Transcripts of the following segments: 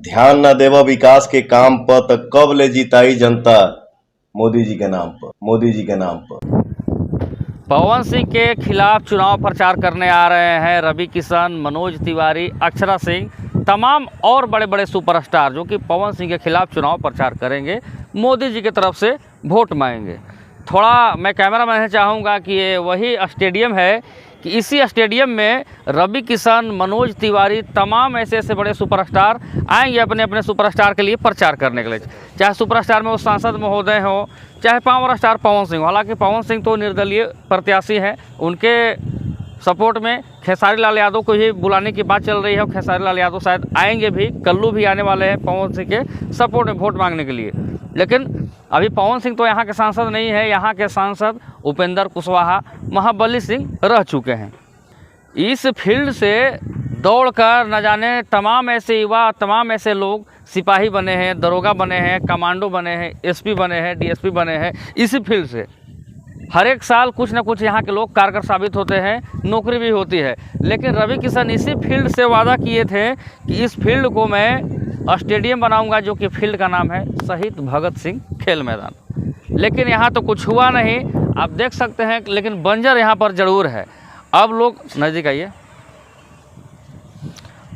ध्यान न देवा विकास के काम पर त कब ले जिताई जनता मोदी जी के नाम पर, मोदी जी के नाम पर। पवन सिंह के खिलाफ चुनाव प्रचार करने आ रहे हैं रवि किशन, मनोज तिवारी, अक्षरा सिंह, तमाम और बड़े बड़े सुपरस्टार जो कि पवन सिंह के खिलाफ चुनाव प्रचार करेंगे, मोदी जी की तरफ से वोट मांगेंगे। थोड़ा मैं कैमरा मैन चाहूँगा कि ये वही स्टेडियम है कि इसी स्टेडियम में रवि किशन, मनोज तिवारी, तमाम ऐसे ऐसे बड़े सुपरस्टार आएंगे अपने अपने सुपरस्टार के लिए प्रचार करने के लिए। चाहे सुपरस्टार में वो सांसद महोदय हो, चाहे पावर स्टार पवन सिंह। हालांकि पवन सिंह तो निर्दलीय प्रत्याशी हैं, उनके सपोर्ट में खेसारी लाल यादव को ही बुलाने की बात चल रही है और खेसारी लाल यादव शायद आएंगे भी, कल्लू भी आने वाले हैं पवन सिंह के सपोर्ट में वोट मांगने के लिए। लेकिन अभी पवन सिंह तो यहाँ के सांसद नहीं है, यहाँ के सांसद उपेंद्र कुशवाहा, महाबली सिंह रह चुके हैं। इस फील्ड से दौड़कर न जाने तमाम ऐसे युवा, तमाम ऐसे लोग सिपाही बने हैं, दरोगा बने हैं, कमांडो बने हैं, एसपी बने हैं, डीएसपी बने हैं। इसी फील्ड से हर एक साल कुछ न कुछ यहाँ के लोग कारगर साबित होते हैं, नौकरी भी होती है। लेकिन रवि किशन इसी फील्ड से वादा किए थे कि इस फील्ड को मैं स्टेडियम बनाऊंगा, जो कि फील्ड का नाम है शहीद भगत सिंह खेल मैदान। लेकिन यहाँ तो कुछ हुआ नहीं, आप देख सकते हैं। लेकिन बंजर यहाँ पर जरूर है। अब लोग नज़दीक आइए,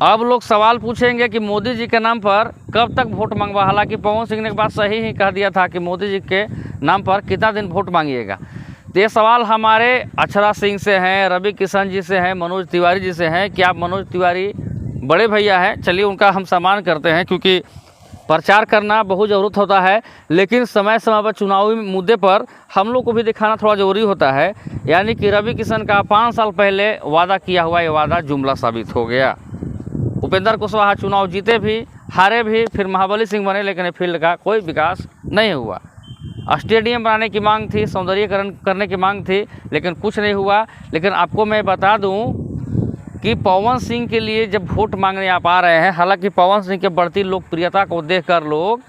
अब लोग सवाल पूछेंगे कि मोदी जी के नाम पर कब तक वोट मांगवा। हालांकि पवन सिंह ने एक बात सही ही कह दिया था कि मोदी जी के नाम पर कितना दिन वोट मांगिएगा। तो ये सवाल हमारे अक्षरा सिंह से हैं, रवि किशन जी से हैं, मनोज तिवारी जी से हैं कि आप मनोज तिवारी बड़े भैया हैं, चलिए उनका हम सम्मान करते हैं क्योंकि प्रचार करना बहुत ज़रूरत होता है। लेकिन समय समय पर चुनावी मुद्दे पर हम लोग को भी दिखाना थोड़ा ज़रूरी होता है। यानी कि रवि किशन का 5 साल पहले वादा किया हुआ ये वादा जुमला साबित हो गया। उपेंद्र कुशवाहा चुनाव जीते भी, हारे भी, फिर महाबली सिंह बने, लेकिन फील्ड का कोई विकास नहीं हुआ। स्टेडियम बनाने की मांग थी, सौंदर्यीकरण करने की मांग थी, लेकिन कुछ नहीं हुआ। लेकिन आपको मैं बता दूं कि पवन सिंह के लिए जब वोट मांगने आप आ रहे हैं, हालांकि पवन सिंह के बढ़ती लोकप्रियता को देखकर लोग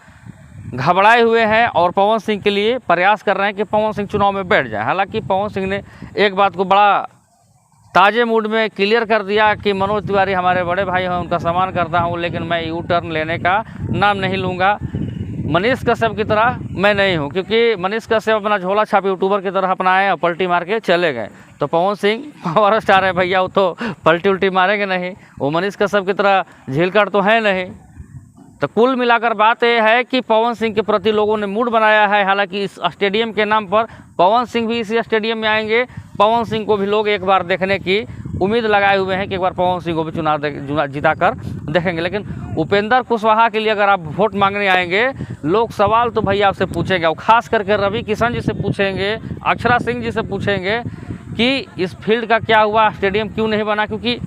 घबराए हुए हैं और पवन सिंह के लिए प्रयास कर रहे हैं कि पवन सिंह चुनाव में बैठ जाए। हालांकि पवन सिंह ने एक बात को बड़ा ताज़े मूड में क्लियर कर दिया कि मनोज तिवारी हमारे बड़े भाई हैं, उनका सम्मान करता हूं, लेकिन मैं यू टर्न लेने का नाम नहीं लूँगा। मनीष कश्यप की तरह मैं नहीं हूं, क्योंकि मनीष कश्यप अपना झोला छाप यूट्यूबर की तरह अपनाए और पलटी मार के चले गए। तो पवन सिंह पावर स्टार है भैया, वो तो पलटी उल्टी मारेंगे नहीं, वो मनीष कश्यप की तरह झीलकर तो है नहीं। तो कुल मिलाकर बात यह है कि पवन सिंह के प्रति लोगों ने मूड बनाया है। हालांकि इस स्टेडियम के नाम पर पवन सिंह भी इसी स्टेडियम में आएंगे। पवन सिंह को भी लोग एक बार देखने की उम्मीद लगाए हुए हैं कि एक बार पवन सिंह को भी चुनाव जिताकर देखेंगे। लेकिन उपेंद्र कुशवाहा के लिए अगर आप वोट मांगने आएंगे, लोग सवाल तो भैया आपसे पूछेंगे, और ख़ास करके रवि किशन जी से पूछेंगे, अक्षरा सिंह जी से पूछेंगे कि इस फील्ड का क्या हुआ, स्टेडियम क्यों नहीं बना। क्योंकि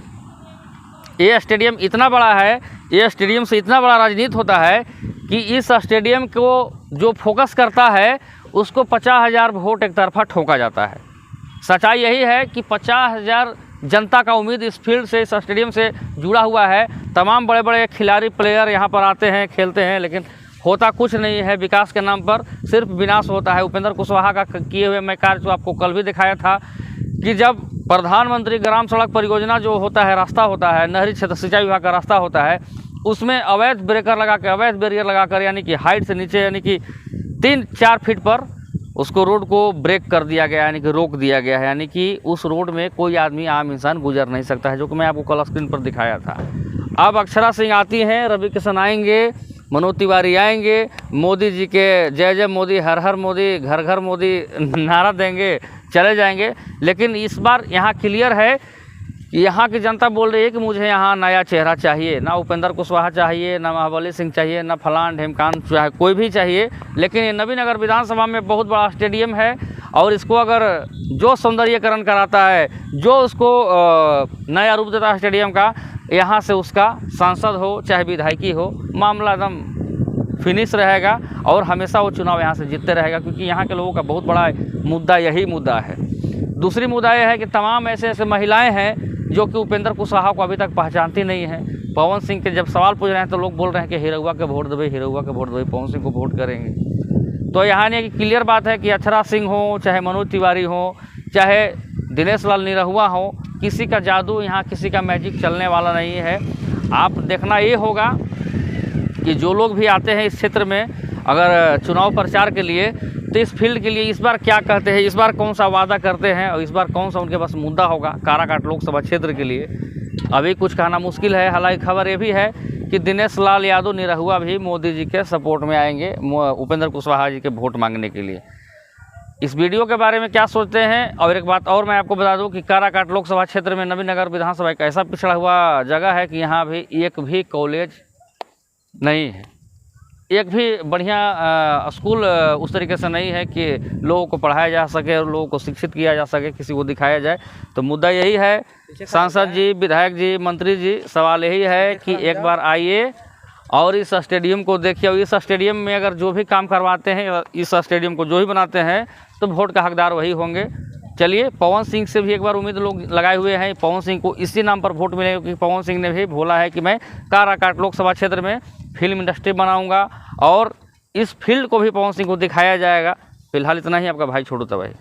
ये स्टेडियम इतना बड़ा है, ये स्टेडियम से इतना बड़ा राजनीति होता है कि इस स्टेडियम को जो फोकस करता है उसको 50,000 वोट एक तरफा ठोका जाता है। सच्चाई यही है कि 50,000 जनता का उम्मीद इस फील्ड से, इस स्टेडियम से जुड़ा हुआ है। तमाम बड़े बड़े खिलाड़ी प्लेयर यहाँ पर आते हैं, खेलते हैं, लेकिन होता कुछ नहीं है। विकास के नाम पर सिर्फ विनाश होता है। उपेंद्र कुशवाहा का किए हुए मैं कार्य जो आपको कल भी दिखाया था कि जब प्रधानमंत्री ग्राम सड़क परियोजना जो होता है, रास्ता होता है, नहरी क्षेत्र सिंचाई विभाग का रास्ता होता है, उसमें अवैध ब्रेकर लगा कर, अवैध बैरियर लगाकर, यानी कि हाइट से नीचे यानी कि 3-4 फीट पर उसको रोड को ब्रेक कर दिया गया, यानी कि रोक दिया गया है। यानी कि उस रोड में कोई आदमी, आम इंसान गुजर नहीं सकता है, जो कि मैं आपको कल स्क्रीन पर दिखाया था। अब अक्षरा सिंह आती हैं, रवि किशन आएंगे, मनोज तिवारी आएंगे, मोदी जी के जय जय मोदी, हर हर मोदी, घर घर मोदी नारा देंगे, चले जाएंगे। लेकिन इस बार यहाँ क्लियर है कि यहाँ की जनता बोल रही है कि मुझे यहाँ नया चेहरा चाहिए। ना उपेंद्र कुशवाहा चाहिए, ना महाबली सिंह चाहिए, ना फलान ढेमकान चाहे कोई भी चाहिए। लेकिन ये नवीनगर विधानसभा में बहुत बड़ा स्टेडियम है और इसको अगर जो सौंदर्यीकरण कराता है, जो उसको नया रूप देता है स्टेडियम का, यहाँ से उसका सांसद हो चाहे विधायकी हो, मामला एकदम फिनिश रहेगा और हमेशा वो चुनाव यहाँ से जीतते रहेगा। क्योंकि यहाँ के लोगों का बहुत बड़ा मुद्दा यही मुद्दा है। दूसरी मुद्दा यह है कि तमाम ऐसे ऐसे महिलाएं हैं जो कि उपेंद्र कुशवाहा को अभी तक पहचानती नहीं हैं। पवन सिंह के जब सवाल पूछ रहे हैं तो लोग बोल रहे हैं कि हिरौआ के वोट देवे, हिरौआ के वोट देवे, पवन सिंह को वोट करेंगे। तो यहाँ नहीं कि क्लियर बात है कि अक्षरा सिंह हो, चाहे मनोज तिवारी हो, चाहे दिनेश लाल निरहुआ हो, किसी का जादू यहाँ, किसी का मैजिक चलने वाला नहीं है। आप देखना ये होगा कि जो लोग भी आते हैं इस क्षेत्र में अगर चुनाव प्रचार के लिए, तो इस फील्ड के लिए इस बार क्या कहते हैं, इस बार कौन सा वादा करते हैं और इस बार कौन सा उनके पास मुद्दा होगा काराकाट लोकसभा क्षेत्र के लिए, अभी कुछ कहना मुश्किल है। हालांकि खबर ये भी है कि दिनेश लाल यादव निरहुआ भी मोदी जी के सपोर्ट में आएंगे उपेंद्र कुशवाहा जी के वोट मांगने के लिए। इस वीडियो के बारे में क्या सोचते हैं? और एक बात और मैं आपको बता दूं कि काराकाट लोकसभा क्षेत्र में नवीनगर विधानसभा एक ऐसा पिछड़ा हुआ जगह है कि यहाँ भी एक भी कॉलेज नहीं है, एक भी बढ़िया स्कूल उस तरीके से नहीं है कि लोगों को पढ़ाया जा सके और लोगों को शिक्षित किया जा सके, किसी को दिखाया जाए। तो मुद्दा यही है, सांसद जी, विधायक जी, मंत्री जी, सवाल यही है कि एक बार आइए और इस स्टेडियम को देखिए। और इस स्टेडियम में अगर जो भी काम करवाते हैं, इस स्टेडियम को जो भी बनाते हैं, तो वोट का हकदार वही होंगे। चलिए, पवन सिंह से भी एक बार उम्मीद लोग लगाए हुए हैं, पवन सिंह को इसी नाम पर वोट मिलेगा क्योंकि पवन सिंह ने भी बोला है कि मैं काराकाट लोकसभा क्षेत्र में फिल्म इंडस्ट्री बनाऊंगा और इस फील्ड को भी पवन सिंह को दिखाया जाएगा। फिलहाल इतना ही। आपका भाई छोटू तबाही।